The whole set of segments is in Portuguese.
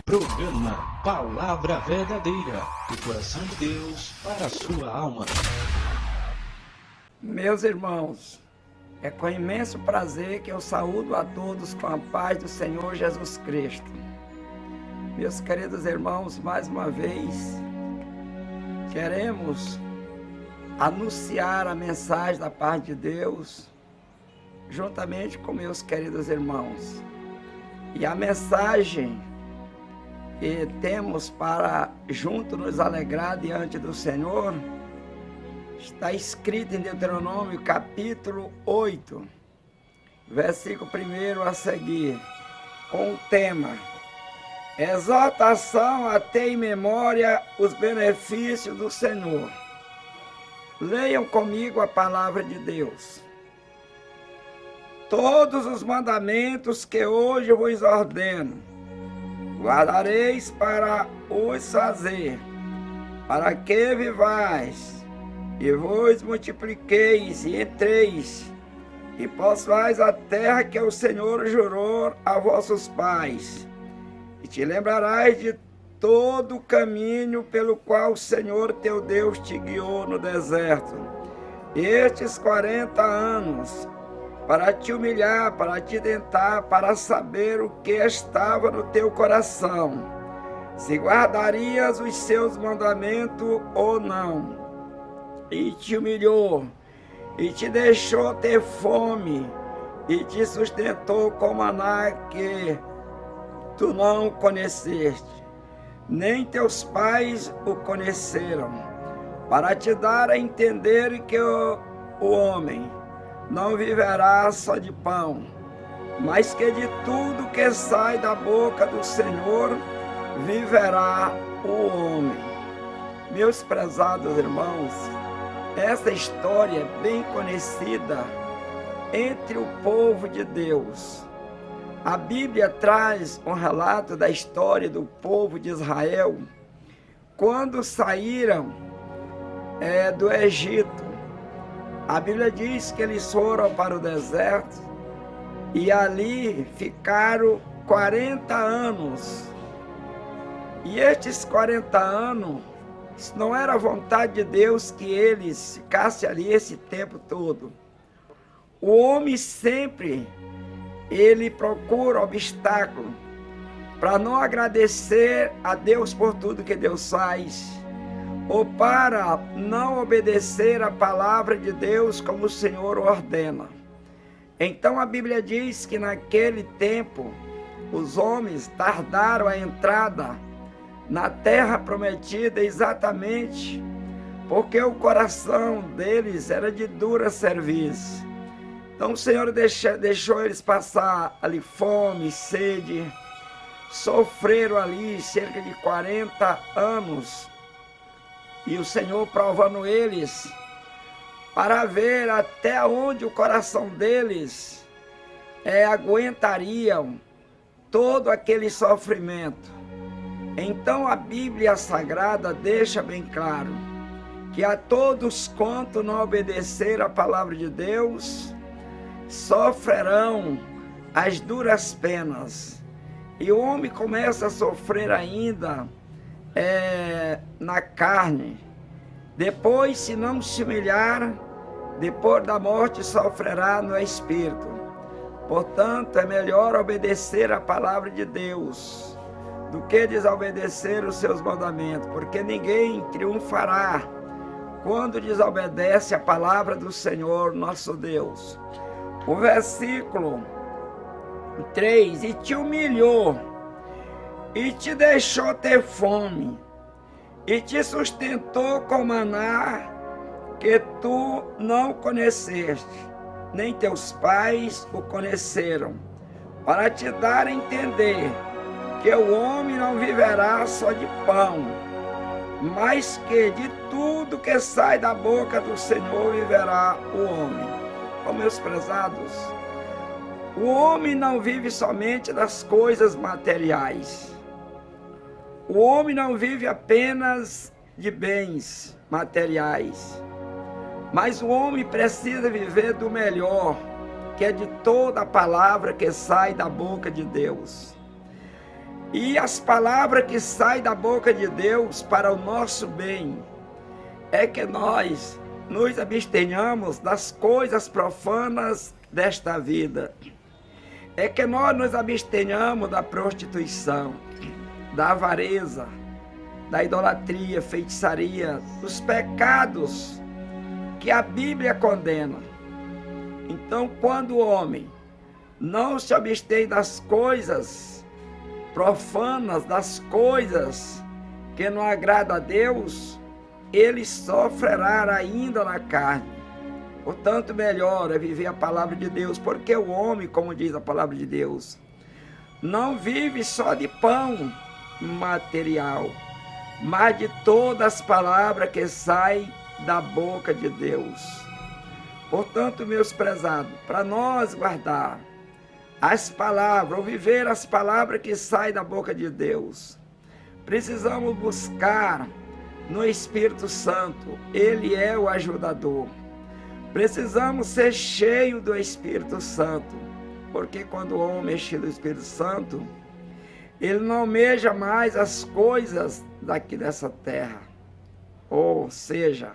Programa Palavra Verdadeira, do coração de Deus para a sua alma. Meus irmãos, é com imenso prazer que eu saúdo a todos com a paz do Senhor Jesus Cristo. Meus queridos irmãos, mais uma vez, queremos anunciar a mensagem da paz de Deus, juntamente com meus queridos irmãos. E a mensagem que temos para junto nos alegrar diante do Senhor está escrita em Deuteronômio capítulo 8, versículo 1 a seguir, com o tema: exaltação a ter em memória os benefícios do Senhor. Leiam comigo a palavra de Deus. Todos os mandamentos que hoje vos ordeno, guardareis para os fazer, para que vivais, e vos multipliqueis e entreis, e possuais a terra que o Senhor jurou a vossos pais, e te lembrarás de todo o caminho pelo qual o Senhor teu Deus te guiou no deserto, estes 40 anos, para te humilhar, para te tentar, para saber o que estava no teu coração, se guardarias os seus mandamentos ou não. E te humilhou, e te deixou ter fome, e te sustentou com maná que tu não conheceste, nem teus pais o conheceram, para te dar a entender que o homem não viverá só de pão, mas que de tudo que sai da boca do Senhor viverá o homem. Meus prezados irmãos, essa história é bem conhecida entre o povo de Deus. A Bíblia traz um relato da história do povo de Israel quando saíram do Egito. A Bíblia diz que eles foram para o deserto e ali ficaram 40 anos. E estes 40 anos, não era a vontade de Deus que eles ficassem ali esse tempo todo. O homem sempre, ele procura obstáculo para não agradecer a Deus por tudo que Deus faz, ou para não obedecer a palavra de Deus como o Senhor ordena. Então a Bíblia diz que naquele tempo os homens tardaram a entrada na terra prometida exatamente porque o coração deles era de dura serviço. Então o Senhor deixou eles passar ali fome, sede, sofreram ali cerca de 40 anos, e o Senhor provando eles para ver até onde o coração deles aguentariam todo aquele sofrimento. Então a Bíblia Sagrada deixa bem claro que a todos quanto não obedecer a palavra de Deus sofrerão as duras penas. E o homem começa a sofrer ainda na carne. Depois, se não se humilhar, depois da morte sofrerá no espírito. Portanto, é melhor obedecer a palavra de Deus do que desobedecer os seus mandamentos, porque ninguém triunfará quando desobedece a palavra do Senhor nosso Deus. O versículo 3: e te humilhou, e te deixou ter fome, e te sustentou com maná que tu não conheceste, nem teus pais o conheceram, para te dar a entender que o homem não viverá só de pão, mas que de tudo que sai da boca do Senhor viverá o homem. Oh, meus prezados, o homem não vive somente das coisas materiais. O homem não vive apenas de bens materiais, mas o homem precisa viver do melhor, que é de toda a palavra que sai da boca de Deus. E as palavras que saem da boca de Deus para o nosso bem é que nós nos abstenhamos das coisas profanas desta vida. É que nós nos abstenhamos da prostituição, da avareza, da idolatria, feitiçaria, dos pecados que a Bíblia condena. Então, quando o homem não se abstém das coisas profanas, das coisas que não agradam a Deus, ele sofrerá ainda na carne. Portanto, melhor é viver a palavra de Deus, porque o homem, como diz a palavra de Deus, não vive só de pão material, mas de todas as palavras que saem da boca de Deus. Portanto, meus prezados, para nós guardar as palavras, ou viver as palavras que saem da boca de Deus, precisamos buscar no Espírito Santo. Ele é o ajudador. Precisamos ser cheios do Espírito Santo, porque quando o homem é cheio do Espírito Santo, ele não almeja mais as coisas daqui dessa terra, ou seja,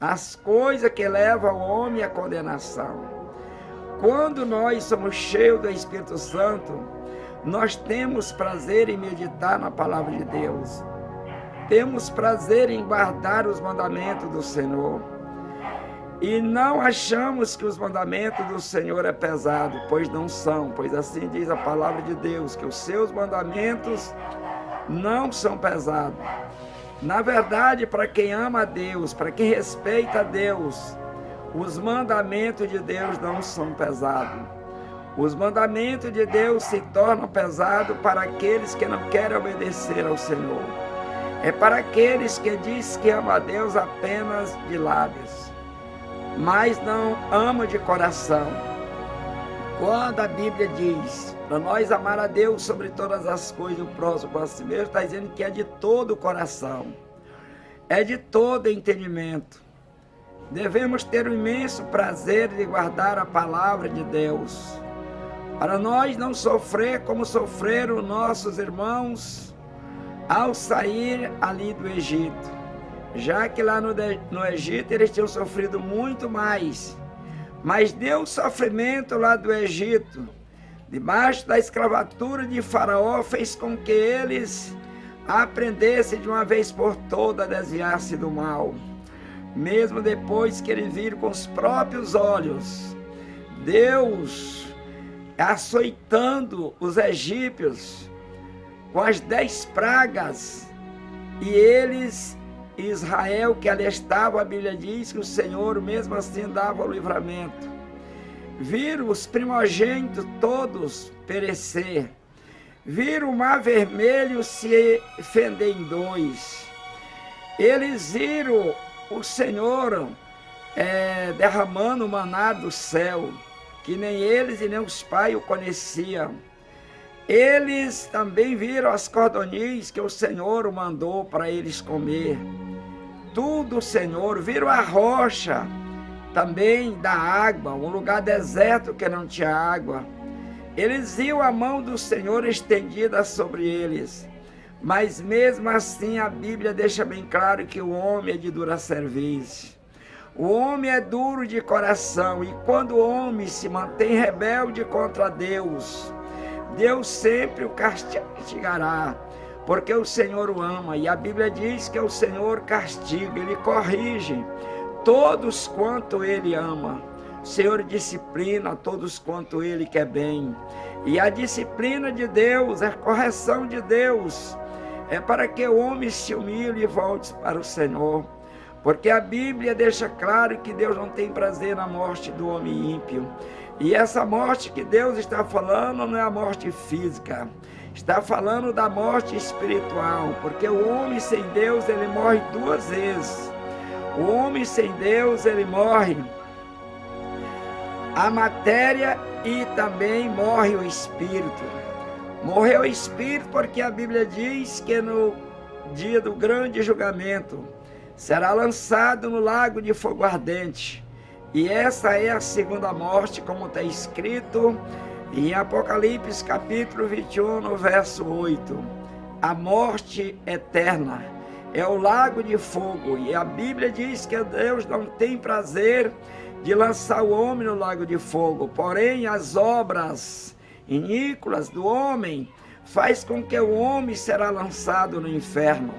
as coisas que levam o homem à condenação. Quando nós somos cheios do Espírito Santo, nós temos prazer em meditar na palavra de Deus, temos prazer em guardar os mandamentos do Senhor, e não achamos que os mandamentos do Senhor é pesado, pois não são, pois assim diz a palavra de Deus, que os seus mandamentos não são pesados. Na verdade, para quem ama a Deus, para quem respeita a Deus, os mandamentos de Deus não são pesados. Os mandamentos de Deus se tornam pesados para aqueles que não querem obedecer ao Senhor. É para aqueles que dizem que amam a Deus apenas de lábios, mas não ama de coração. Quando a Bíblia diz para nós amar a Deus sobre todas as coisas, o próximo para si mesmo, está dizendo que é de todo o coração, é de todo entendimento. Devemos ter o imenso prazer de guardar a palavra de Deus, para nós não sofrer como sofreram nossos irmãos ao sair ali do Egito, já que lá no Egito eles tinham sofrido muito mais, mas Deus, sofrimento lá do Egito, debaixo da escravatura de Faraó, fez com que eles aprendessem de uma vez por todas a desviar-se do mal. Mesmo depois que eles viram com os próprios olhos Deus açoitando os egípcios com as 10 pragas, e eles, Israel, que ali estava, a Bíblia diz que o Senhor mesmo assim dava o livramento. Viram os primogênitos todos perecer, viram o mar vermelho se fender em dois, eles viram o Senhor derramando o maná do céu, que nem eles e nem os pais o conheciam. Eles também viram as cordonias que o Senhor mandou para eles comer. Tudo o Senhor, viram a rocha também da água, um lugar deserto que não tinha água. Eles viam a mão do Senhor estendida sobre eles. Mas mesmo assim a Bíblia deixa bem claro que o homem é de dura cerviz. O homem é duro de coração, e quando o homem se mantém rebelde contra Deus, Deus sempre o castigará, porque o Senhor o ama, e a Bíblia diz que o Senhor castiga, Ele corrige todos quanto Ele ama. O Senhor disciplina todos quanto Ele quer bem, e a disciplina de Deus, a correção de Deus, é para que o homem se humilhe e volte para o Senhor, porque a Bíblia deixa claro que Deus não tem prazer na morte do homem ímpio. E essa morte que Deus está falando não é a morte física, está falando da morte espiritual, porque o homem sem Deus, ele morre 2 vezes. O homem sem Deus, ele morre a matéria e também morre o espírito. Morreu o espírito porque a Bíblia diz que no dia do grande julgamento será lançado no lago de fogo ardente. E essa é a segunda morte, como está escrito Em Apocalipse capítulo 21, no verso 8, a morte eterna é o lago de fogo, e a Bíblia diz que Deus não tem prazer de lançar o homem no lago de fogo, porém as obras iníquas do homem faz com que o homem será lançado no inferno.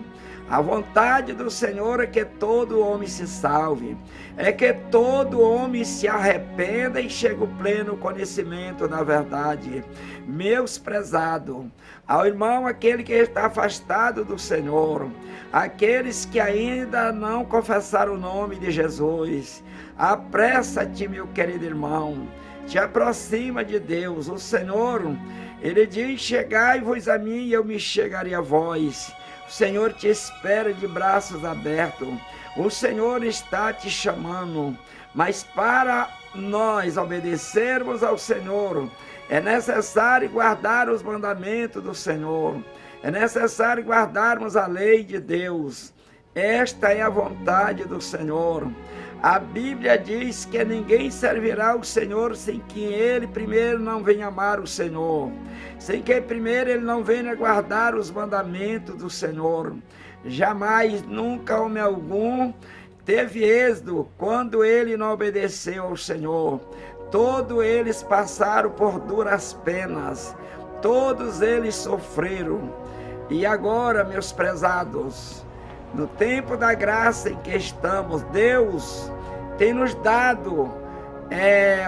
A vontade do Senhor é que todo homem se salve, é que todo homem se arrependa e chegue ao pleno conhecimento da verdade. Meus prezados, ao irmão, aquele que está afastado do Senhor, aqueles que ainda não confessaram o nome de Jesus, apressa-te, meu querido irmão, te aproxima de Deus. O Senhor, Ele diz: chegai-vos a mim e eu me chegarei a vós. O Senhor te espera de braços abertos. O Senhor está te chamando. Mas para nós obedecermos ao Senhor, é necessário guardar os mandamentos do Senhor. É necessário guardarmos a lei de Deus. Esta é a vontade do Senhor. A Bíblia diz que ninguém servirá ao Senhor sem que ele primeiro não venha amar o Senhor, sem que primeiro ele não venha guardar os mandamentos do Senhor. Jamais, nunca homem algum teve êxito quando ele não obedeceu ao Senhor. Todos eles passaram por duras penas, todos eles sofreram. E agora, meus prezados, no tempo da graça em que estamos, Deus tem nos dado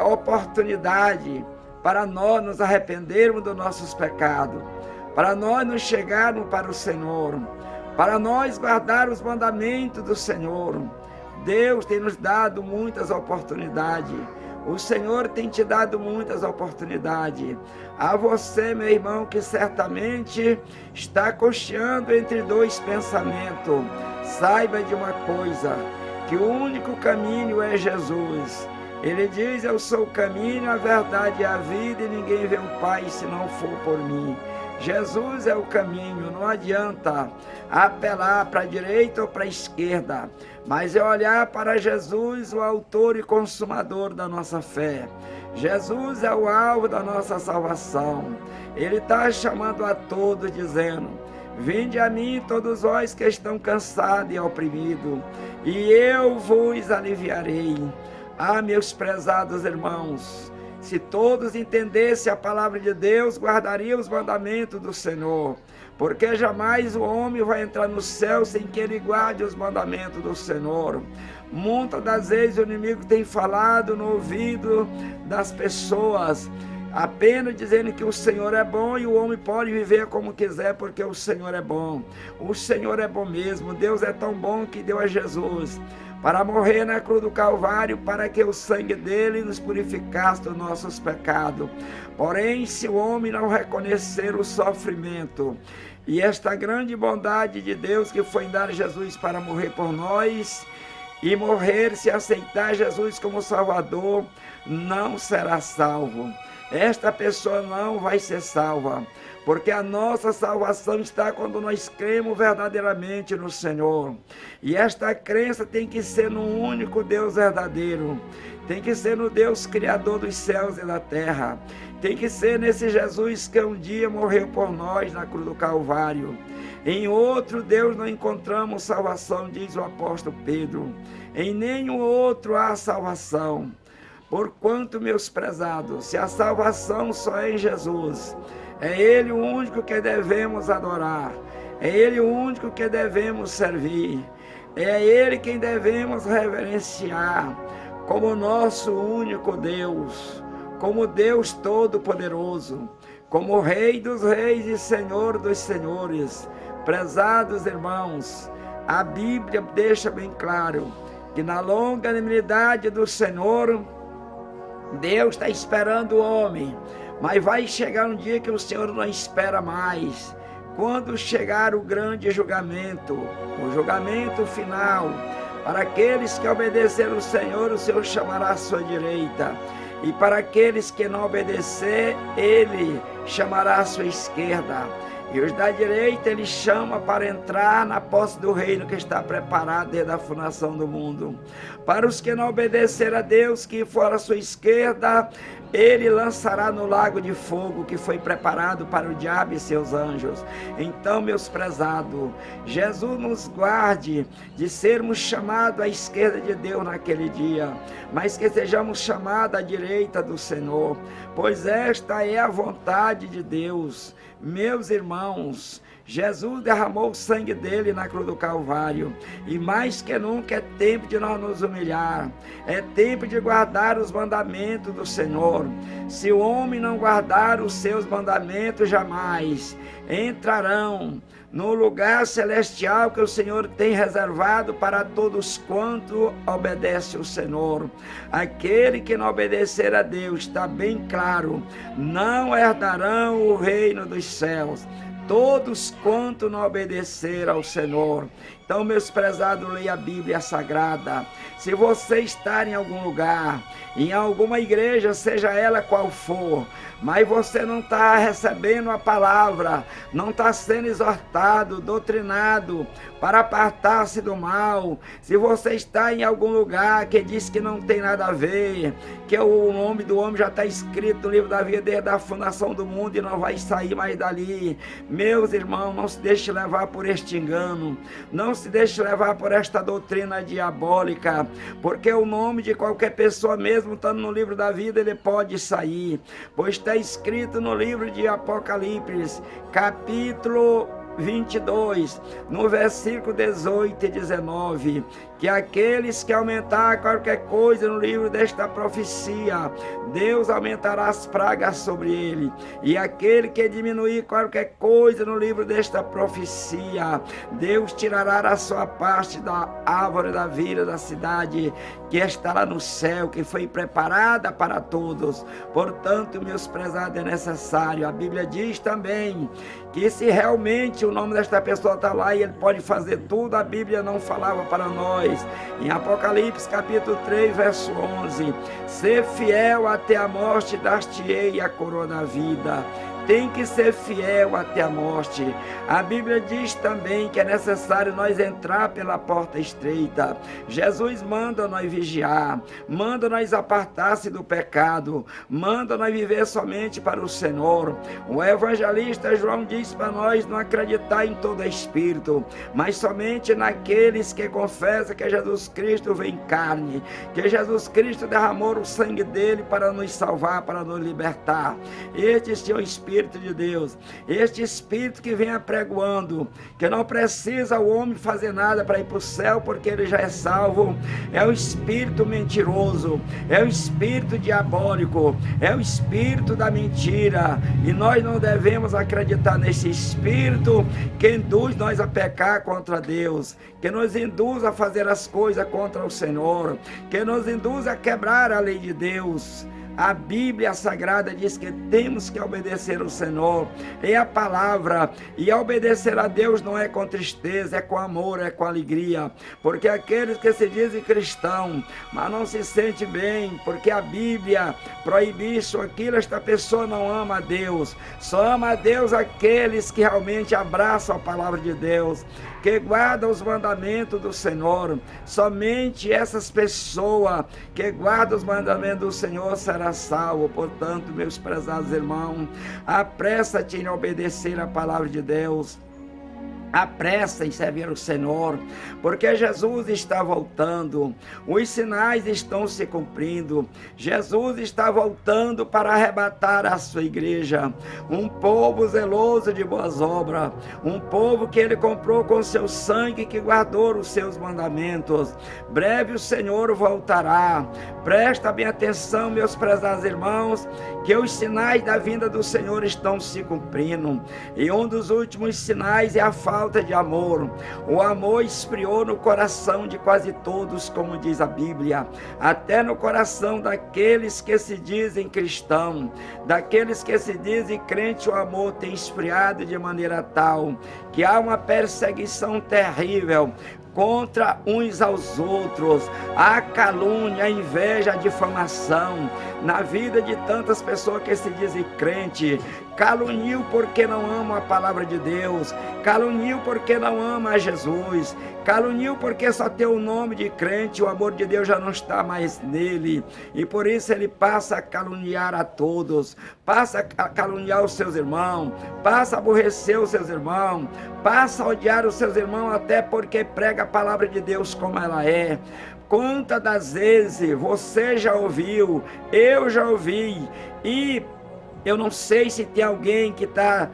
oportunidade para nós nos arrependermos dos nossos pecados, para nós nos chegarmos para o Senhor, para nós guardar os mandamentos do Senhor. Deus tem nos dado muitas oportunidades. O Senhor tem te dado muitas oportunidades. A você, meu irmão, que certamente está cocheando entre dois pensamentos, saiba de uma coisa, que o único caminho é Jesus. Ele diz: eu sou o caminho, a verdade e a vida, e ninguém vê o Pai se não for por mim. Jesus é o caminho, não adianta apelar para a direita ou para a esquerda, mas é olhar para Jesus, o autor e consumador da nossa fé. Jesus é o alvo da nossa salvação. Ele está chamando a todos, dizendo: vinde a mim todos vós que estão cansados e oprimidos, e eu vos aliviarei. Ah, meus prezados irmãos, se todos entendessem a palavra de Deus, guardariam os mandamentos do Senhor, porque jamais o homem vai entrar no céu sem que ele guarde os mandamentos do Senhor. Muitas das vezes o inimigo tem falado no ouvido das pessoas, apenas dizendo que o Senhor é bom e o homem pode viver como quiser, porque o Senhor é bom. O Senhor é bom mesmo. Deus é tão bom que deu a Jesus para morrer na cruz do Calvário, para que o sangue dele nos purificasse dos nossos pecados. Porém, se o homem não reconhecer o sofrimento e esta grande bondade de Deus, que foi dar Jesus para morrer por nós, e morrer se aceitar Jesus como Salvador, não será salvo. Esta pessoa não vai ser salva, porque a nossa salvação está quando nós cremos verdadeiramente no Senhor. E esta crença tem que ser no único Deus verdadeiro, tem que ser no Deus Criador dos céus e da terra, tem que ser nesse Jesus que um dia morreu por nós na cruz do Calvário. Em outro Deus não encontramos salvação, diz o apóstolo Pedro. Em nenhum outro há salvação. Porquanto, meus prezados, se a salvação só é em Jesus, é Ele o único que devemos adorar, é Ele o único que devemos servir, é Ele quem devemos reverenciar como nosso único Deus, como Deus Todo-Poderoso, como Rei dos Reis e Senhor dos Senhores. Prezados irmãos, a Bíblia deixa bem claro que na longanimidade do Senhor, Deus está esperando o homem, mas vai chegar um dia que o Senhor não espera mais. Quando chegar o grande julgamento, o julgamento final, para aqueles que obedeceram o Senhor chamará à sua direita. E para aqueles que não obedecer, Ele chamará à sua esquerda. E os da direita ele chama para entrar na posse do reino que está preparado desde a fundação do mundo. Para os que não obedeceram a Deus, que for à sua esquerda, ele lançará no lago de fogo que foi preparado para o diabo e seus anjos. Então, meus prezados, Jesus nos guarde de sermos chamados à esquerda de Deus naquele dia, mas que sejamos chamados à direita do Senhor, pois esta é a vontade de Deus. Meus irmãos, Jesus derramou o sangue dele na cruz do Calvário, e mais que nunca é tempo de nós nos humilhar, é tempo de guardar os mandamentos do Senhor. Se o homem não guardar os seus mandamentos, jamais entrarão no lugar celestial que o Senhor tem reservado para todos quanto obedecem o Senhor. Aquele que não obedecer a Deus, está bem claro, não herdarão o reino dos céus. Todos quanto não obedecer ao Senhor. Então, meus prezados, leia a Bíblia Sagrada. Se você está em algum lugar, em alguma igreja, seja ela qual for, mas você não está recebendo a palavra, não está sendo exortado, doutrinado para apartar-se do mal, se você está em algum lugar que diz que não tem nada a ver, que o nome do homem já está escrito no livro da vida desde a fundação do mundo e não vai sair mais dali, meus irmãos, não se deixe levar por este engano, não se deixe levar por esta doutrina diabólica, porque o nome de qualquer pessoa, mesmo estando no livro da vida, ele pode sair, pois está escrito no livro de Apocalipse, capítulo 22, no versículo 18 e 19, que aqueles que aumentar qualquer coisa no livro desta profecia, Deus aumentará as pragas sobre ele, e aquele que diminuir qualquer coisa no livro desta profecia, Deus tirará a sua parte da árvore da vida da cidade que está lá no céu, que foi preparada para todos. Portanto, meus prezados, é necessário, a Bíblia diz também que se realmente o nome desta pessoa está lá e ele pode fazer tudo, a Bíblia não falava para nós. Em Apocalipse capítulo 3, verso 11, ser fiel até a morte, dar-te-ei a coroa da vida. Tem que ser fiel até a morte. A Bíblia diz também que é necessário nós entrar pela porta estreita. Jesus manda nós vigiar, manda nós apartar-se do pecado, manda nós viver somente para o Senhor. O evangelista João diz para nós não acreditar em todo espírito, mas somente naqueles que confessam que Jesus Cristo vem em carne, que Jesus Cristo derramou o sangue dele para nos salvar, para nos libertar. Este é o Espírito de Deus, este Espírito que vem apregoando que não precisa o homem fazer nada para ir para o céu, porque ele já é salvo, é o Espírito mentiroso, é o Espírito diabólico, é o Espírito da mentira, e nós não devemos acreditar nesse Espírito que induz nós a pecar contra Deus, que nos induz a fazer as coisas contra o Senhor, que nos induz a quebrar a lei de Deus. A Bíblia Sagrada diz que temos que obedecer ao Senhor, é a palavra, e obedecer a Deus não é com tristeza, é com amor, é com alegria, porque aqueles que se dizem cristão, mas não se sente bem, porque a Bíblia proíbe isso, aquilo, esta pessoa não ama a Deus, só ama a Deus aqueles que realmente abraçam a palavra de Deus, que guardam os mandamentos do Senhor. Somente essas pessoas que guardam os mandamentos do Senhor serão salvos. Portanto, meus prezados irmãos, apressa-te em obedecer a palavra de Deus. Apressa em servir o Senhor, porque Jesus está voltando, os sinais estão se cumprindo, Jesus está voltando para arrebatar a sua igreja, um povo zeloso de boas obras, um povo que ele comprou com seu sangue, que guardou os seus mandamentos. Breve o Senhor voltará. Presta bem atenção, meus prezados irmãos, que os sinais da vinda do Senhor estão se cumprindo, e um dos últimos sinais é a falta de amor. O amor esfriou no coração de quase todos, como diz a Bíblia, até no coração daqueles que se dizem cristãos, daqueles que se dizem crente, o amor tem esfriado de maneira tal que há uma perseguição terrível contra uns aos outros, a calúnia, a inveja, a difamação na vida de tantas pessoas que se dizem crente, caluniam porque não amam a palavra de Deus, caluniam porque não amam a Jesus, caluniam porque só tem o nome de crente, o amor de Deus já não está mais nele, e por isso ele passa a caluniar a todos, passa a caluniar os seus irmãos, passa a aborrecer os seus irmãos, passa a odiar os seus irmãos, até porque prega a palavra de Deus como ela é. Quantas das vezes você já ouviu, eu já ouvi, e eu não sei se tem alguém que está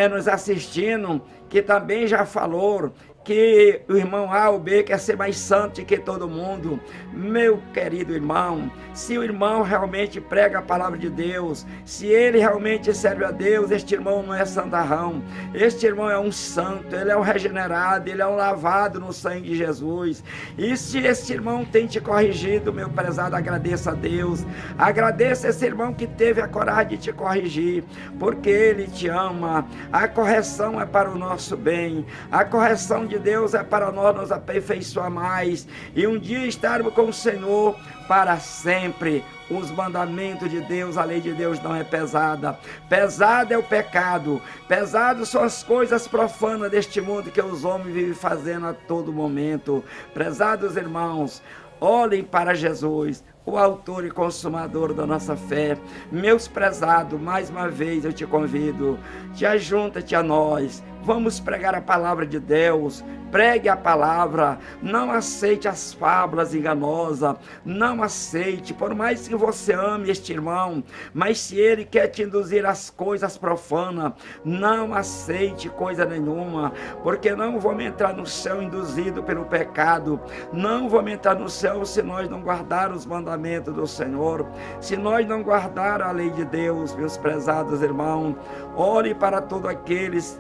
nos assistindo, que também já falou que o irmão A ou B quer ser mais santo que todo mundo. Meu querido irmão, se o irmão realmente prega a palavra de Deus, se ele realmente serve a Deus, este irmão não é santarrão, este irmão é um santo, ele é um regenerado, ele é um lavado no sangue de Jesus. E se este irmão tem te corrigido, meu prezado, agradeça a Deus, agradeça esse irmão que teve a coragem de te corrigir, porque ele te ama. A correção é para o nosso bem, a correção de Deus é para nós nos aperfeiçoar mais e um dia estarmos com o Senhor para sempre. Os mandamentos de Deus, a lei de Deus não é pesada. Pesado é o pecado, pesado são as coisas profanas deste mundo que os homens vivem fazendo a todo momento. Prezados irmãos, olhem para Jesus, o autor e consumador da nossa fé. Meus prezados, mais uma vez eu te convido, te ajunta-te a nós, vamos pregar a palavra de Deus, pregue a palavra, não aceite as fábulas enganosas, não aceite, por mais que você ame este irmão, mas se ele quer te induzir às coisas profanas, não aceite coisa nenhuma, porque não vamos entrar no céu induzido pelo pecado, não vamos entrar no céu se nós não guardar os mandamentos do Senhor, se nós não guardar a lei de Deus. Meus prezados irmãos, ore para todos aqueles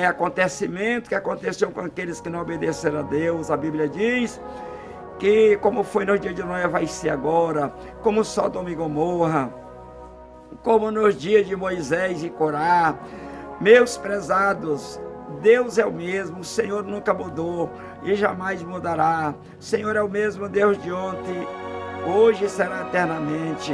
acontecimento que aconteceu com aqueles que não obedeceram a Deus. A Bíblia diz que como foi no dia de Noé, vai ser agora, como Sodoma e Gomorra, como nos dias de Moisés e Corá. Meus prezados, Deus é o mesmo, o Senhor nunca mudou e jamais mudará. O Senhor é o mesmo Deus de ontem, hoje e será eternamente.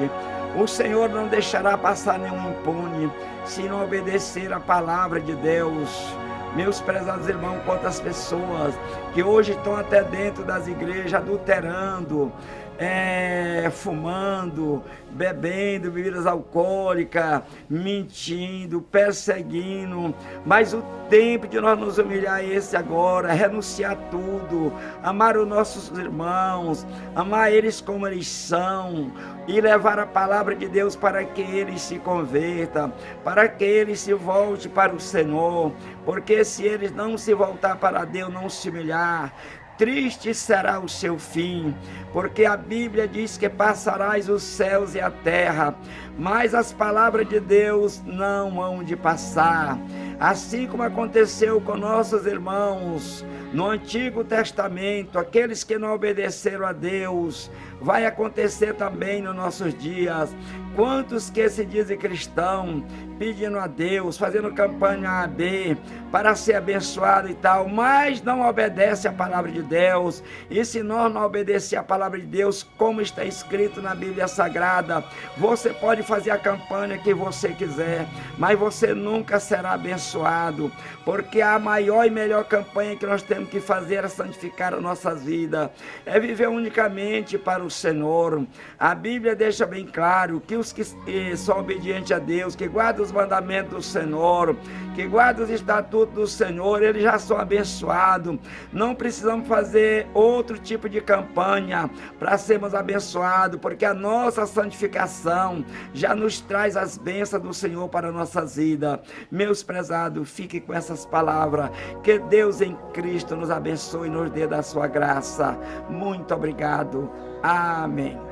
O Senhor não deixará passar nenhum impune se não obedecer a palavra de Deus. Meus prezados irmãos, quantas pessoas que hoje estão até dentro das igrejas adulterando, fumando, bebendo bebidas alcoólicas, mentindo, perseguindo, mas o tempo de nós nos humilhar é esse agora, renunciar tudo, amar os nossos irmãos, amar eles como eles são, e levar a palavra de Deus para que eles se convertam, para que eles se voltem para o Senhor, porque se eles não se voltar para Deus, não se humilhar, triste será o seu fim, porque a Bíblia diz que passarás os céus e a terra, mas as palavras de Deus não hão de passar. Assim como aconteceu com nossos irmãos no Antigo Testamento, aqueles que não obedeceram a Deus, vai acontecer também nos nossos dias. Quantos que se dizem cristão, pedindo a Deus, fazendo campanha A, B, para ser abençoado e tal, mas não obedece a palavra de Deus. E se nós não obedecer a palavra de Deus, como está escrito na Bíblia Sagrada, você pode fazer a campanha que você quiser, mas você nunca será abençoado, porque a maior e melhor campanha que nós temos que fazer é santificar as nossas vidas, é viver unicamente para o Senhor. A Bíblia deixa bem claro que os que são obedientes a Deus, que guardam os mandamentos do Senhor, que guardam os estatutos do Senhor, eles já são abençoados. Não precisamos fazer outro tipo de campanha para sermos abençoados, porque a nossa santificação já nos traz as bênçãos do Senhor para a nossa vida. Meus prezados, fiquem com essas palavras, que Deus em Cristo nos abençoe e nos dê da sua graça. Muito obrigado. Amém.